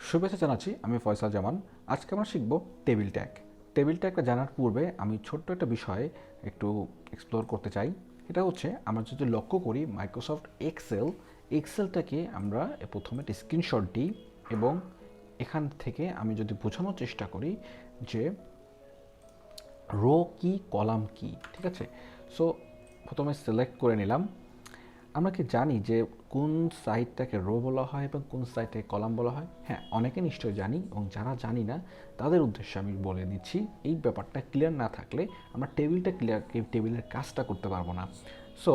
শুভেচ্ছা জানাচ্ছি, আমি ফয়সাল জামান। আজকে আমরা শিখব টেবিল ট্যাগ। টেবিল ট্যাগটা জানার পূর্বে আমি ছোট্ট একটা বিষয়ে একটু এক্সপ্লোর করতে চাই। এটা হচ্ছে আমরা যদি লক্ষ্য করি মাইক্রোসফট এক্সেলটাকে আমরা প্রথমে একটা স্ক্রিনশট দিই এবং এখান থেকে আমি যদি বোঝানোর চেষ্টা করি যে রো কি কলাম কি, ঠিক আছে। সো প্রথমে সিলেক্ট করে নিলাম। আমরা কি জানি যে কোন সাইটটাকে রো বলা হয় এবং কোন সাইটটাকে কলাম বলা হয়? হ্যাঁ, অনেকে নিশ্চয়ই জানি, এবং যারা জানি না তাদের উদ্দেশ্যে আমি বলে দিচ্ছি। এই ব্যাপারটা ক্লিয়ার না থাকলে আমরা টেবিলের কাজটা করতে পারবো না। সো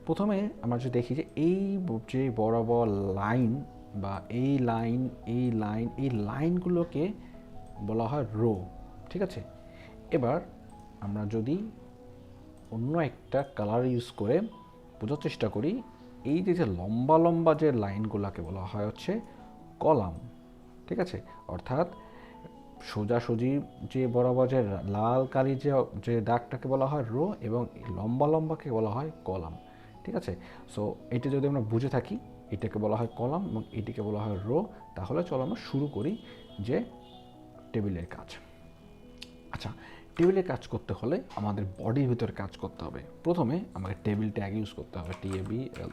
প্রথমে আমরা যদি দেখি যে যে বরাবর লাইন বা এই লাইনগুলোকে বলা হয় রো, ঠিক আছে। এবার আমরা যদি অন্য একটা কালার ইউজ করে বোঝার চেষ্টা করি, এই যে লম্বা লম্বা যে লাইনগুলোকে বলা হয় হচ্ছে কলাম, ঠিক আছে। অর্থাৎ সোজাসুজি যে বরাবর যে লাল কালি যে দাগটাকে বলা হয় রো, এবং লম্বা লম্বাকে বলা হয় কলাম, ঠিক আছে। সো এটা যদি আমরা বুঝে থাকি, এটাকে বলা হয় কলাম এবং এটিকে বলা হয় রো, তাহলে চলো আমরা শুরু করি যে টেবিলের কাজ। আচ্ছা, টেবিলে কাজ করতে হলে আমাদের বডির ভিতরে কাজ করতে হবে। প্রথমে আমাকে টেবিল ট্যাগ ইউজ করতে হবে, TABL।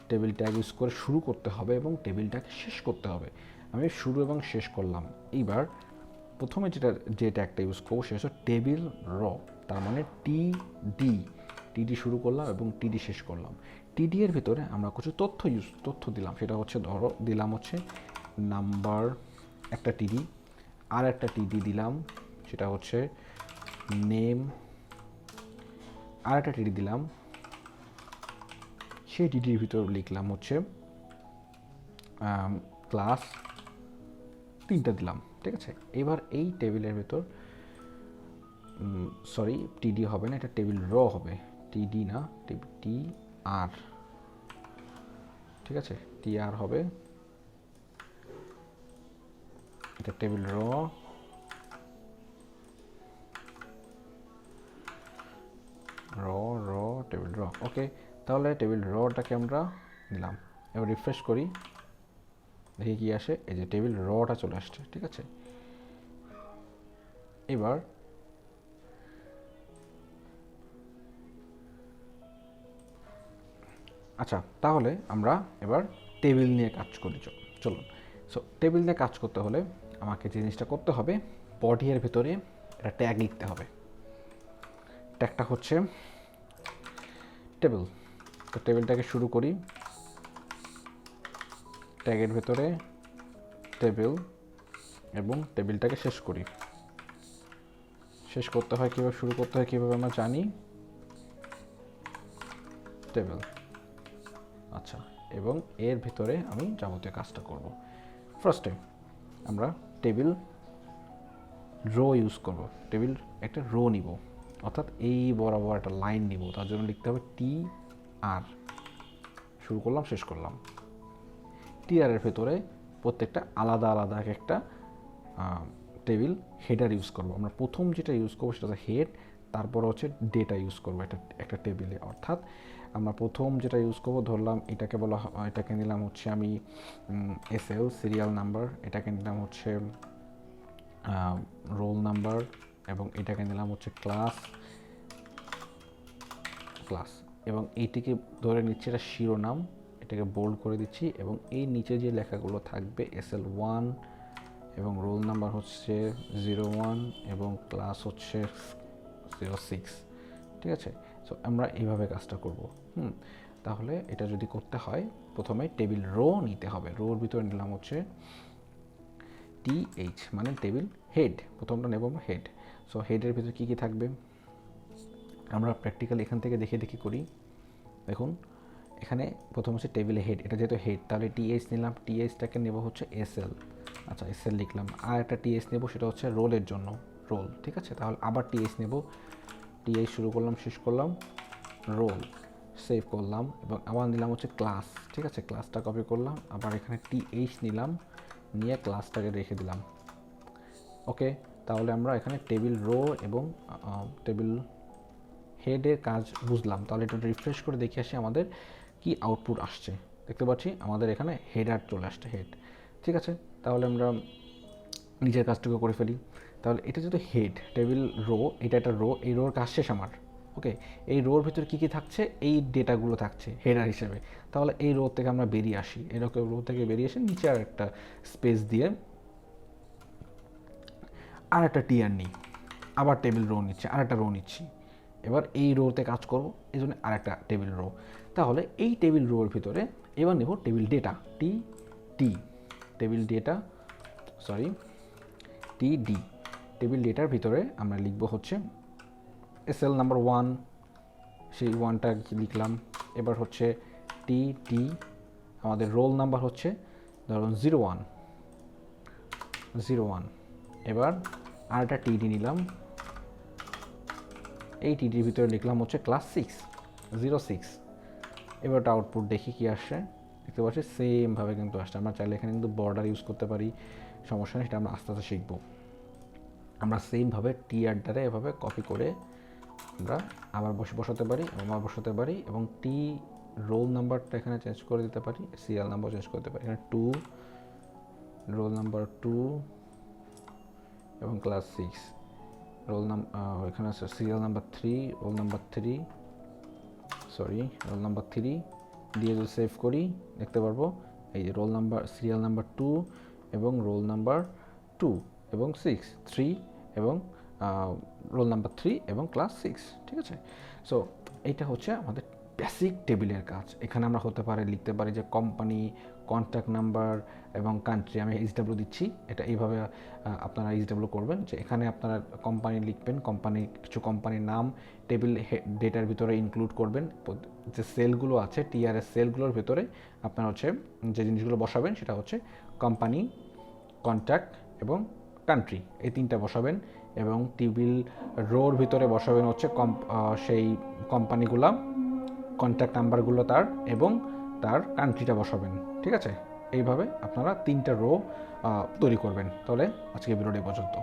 টেবিল ট্যাগ ইউজ করে শুরু করতে হবে এবং টেবিলটাকে শেষ করতে হবে। আমি শুরু এবং শেষ করলাম। এইবার প্রথমে যে ট্যাগটা ইউজ করবো সেটা হচ্ছে টেবিল র, তার মানে টিডি শুরু করলাম এবং টিডি শেষ করলাম। টিডি এর ভিতরে আমরা কিছু তথ্য দিলাম, সেটা হচ্ছে ধরো দিলাম হচ্ছে নাম্বার একটা টিডি, আর একটা টিডি দিলাম সেটা হচ্ছে নেম, আর একটা টিডি দিলাম, সেই টিডির ভিতর লিখলাম হচ্ছে ক্লাস, তিনটা দিলাম, ঠিক আছে। এবার এই টেবিলের ভিতর সরি টিডি হবে না, এটা টেবিল র হবে, টিডি না টি আর, ঠিক আছে, টি আর হবে, এটা টেবিল র, র র টেবিল র। ওকে, তাহলে টেবিল রটাকে আমরা নিলাম। এবার রিফ্রেশ করি, দেখি কি আসে। এই যে টেবিল রটা চলে আসছে, ঠিক আছে। এবার আচ্ছা, তাহলে আমরা এবার টেবিল নিয়ে কাজ করি, চলুন। সো টেবিল নিয়ে কাজ করতে হলে আমাকে যে জিনিসটা করতে হবে, বডি এর ভিতরে একটা ট্যাগ লিখতে হবে। ট্যাগটা হচ্ছে টেবিল। তো টেবিলটাকে শুরু করি, ট্যাগের ভেতরে টেবিল, এবং টেবিলটাকে শেষ করি। শেষ করতে হয় কীভাবে, শুরু করতে হয় কীভাবে আমরা জানি, টেবিল। আচ্ছা, এবং এর ভিতরে আমি যাবতীয় কাজটা করব। ফার্স্টে আমরা টেবিল রো ইউজ করব। টেবিল একটা রো নিব, অর্থাৎ এই বরাবর একটা লাইন নিব। তার জন্য লিখতে হবে টি আর, শুরু করলাম শেষ করলাম। টি আর এর ভেতরে প্রত্যেকটা আলাদা আলাদা একটা টেবিল হেডার ইউজ করব। আমরা প্রথম যেটা ইউজ করবো সেটা হচ্ছে হেড, তারপর হচ্ছে ডেটা ইউজ করবো একটা টেবিলে। অর্থাৎ আমরা প্রথম যেটা ইউজ করবো, ধরলাম এটাকে বলা, এটাকে নিলাম হচ্ছে আমি SL সিরিয়াল নাম্বার, এটাকে নিলাম হচ্ছে রোল নাম্বার, এবং এটাকে নিলাম হচ্ছে ক্লাস, এবং এইটিকে ধরে নিচ্ছি এটা শিরোনাম, এটাকে বোল্ড করে দিচ্ছি, এবং এই নিচে যে লেখাগুলো থাকবে SL1, এবং রোল নাম্বার হচ্ছে 01, এবং ক্লাস হচ্ছে 06, ঠিক আছে। সো আমরা এইভাবে কাজটা করব। তাহলে এটা যদি করতে হয়, প্রথমে টেবিল রো নিতে হবে। রোর ভিতরে নিলাম হচ্ছে TH, মানে টেবিল হেড, প্রথমটা নেব হেড। সো হেডের ভিতরে কী কী থাকবে আমরা প্র্যাকটিক্যালি এখান থেকে দেখে করি। দেখুন, এখানে প্রথম হচ্ছে টেবিলে হেড, এটা যেহেতু হেড তাহলে TH নিলাম, THটাকে নেব হচ্ছে SL। আচ্ছা, SL লিখলাম। আর একটা TH নেব, সেটা হচ্ছে রোলের জন্য, রোল, ঠিক আছে। তাহলে আবার TH নেব, TH শুরু করলাম শেষ করলাম, রোল, সেভ করলাম, এবং আবার নিলাম হচ্ছে ক্লাস, ঠিক আছে। ক্লাসটা কপি করলাম, আবার এখানে TH নিলাম, নিয়ে ক্লাসটাকে রেখে দিলাম। ওকে, তাহলে আমরা এখানে টেবিল রো এবং টেবিল হেডের কাজ বুঝলাম। তাহলে এটা রিফ্রেশ করে দেখে আসি আমাদের কি আউটপুট আসছে। দেখতে পাচ্ছি আমাদের এখানে হেডার চলে আসছে, হেড। ঠিক আছে, তাহলে আমরা নিজের কাজটুকু করে ফেলি। তাহলে এটা যেহেতু হেড টেবিল রো, এটা একটা রো, এই রোর কাজ শেষ আমার। ওকে, এই রোর ভিতরে কী কী থাকছে, এই ডেটাগুলো থাকছে হেডার হিসেবে। তাহলে এই রো থেকে আমরা বেরিয়ে আসি, এরকম রো থেকে বেরিয়ে এসে নিচে আর একটা স্পেস দিয়ে আর একটা টিয়ার নিই, আবার টেবিল রো নিচ্ছি, আর একটা রো নিচ্ছি। এবার এই রোতে কাজ করবো, এই জন্য আর একটা টেবিল রো। তাহলে এই টেবিল রোর ভিতরে এবার নেব টেবিল ডেটা, টি টেবিল ডেটা, সরি টিডি। টেবিল ডেটার ভিতরে আমরা লিখব হচ্ছে এসএল নাম্বার 1, সেই 1টা লিখলাম। এবার হচ্ছে টি, আমাদের রোল নাম্বার হচ্ছে ধরুন 01। এবার আর একটা টিডি নিলাম, এই টিডির ভিতরে লিখলাম হচ্ছে ক্লাস 06। এবার আউটপুট দেখি কি আসছে, দেখতে পাচ্ছি সেমভাবে কিন্তু আসছে। আমরা চাইলে এখানে কিন্তু বর্ডার ইউজ করতে পারি, সমস্যা নেই, সেটা আমরা আস্তে আস্তে শিখবো। আমরা সেমভাবে টিআরটারে এভাবে কপি করে আমরা আবার বসাতে পারি, আবার বসাতে পারি, এবং টি রোল নাম্বারটা এখানে চেঞ্জ করে দিতে পারি, সিরিয়াল নাম্বার চেঞ্জ করতে পারি। এখানে 2, রোল নাম্বার 2 এবং ক্লাস 6, রোল এখানে আছে serial number 3, roll number 3, roll number 3 দিয়ে যদি সেভ করি দেখতে পারবো এই যে রোল নাম্বার, সিরিয়াল নাম্বার 2 এবং রোল নাম্বার 2 এবং 6, 3 এবং রোল নাম্বার 3 এবং ক্লাস 6। ঠিক আছে, সো এইটা হচ্ছে আমাদের বেসিক টেবিলের কাজ। এখানে আমরা হতে পারে লিখতে পারি যে কোম্পানি, কন্ট্যাক্ট নাম্বার এবং কান্ট্রি। আমি এইচডাব্লিউ দিচ্ছি, এটা এইভাবে আপনারা এইচডাব্লিউ করবেন, যে এখানে আপনারা কোম্পানি লিখবেন, কিছু কোম্পানির নাম টেবিল ডেটার ভিতরে ইনক্লুড করবেন। যে সেলগুলো আছে টিআরএস সেলগুলোর ভিতরে আপনারা হচ্ছে যে জিনিসগুলো বসাবেন সেটা হচ্ছে কোম্পানি, কন্ট্যাক্ট এবং কান্ট্রি, এই 3টা বসাবেন। এবং টেবিল রোর ভিতরে বসাবেন হচ্ছে সেই কোম্পানিগুলো, কন্ট্যাক্ট নাম্বারগুলো তার, এবং তার কান্ট্রিটা বসাবেন। ঠিক আছে, এইভাবে আপনারা 3টা রো তৈরি করবেন। তাহলে আজকে ভিডিওটি পর্যন্ত।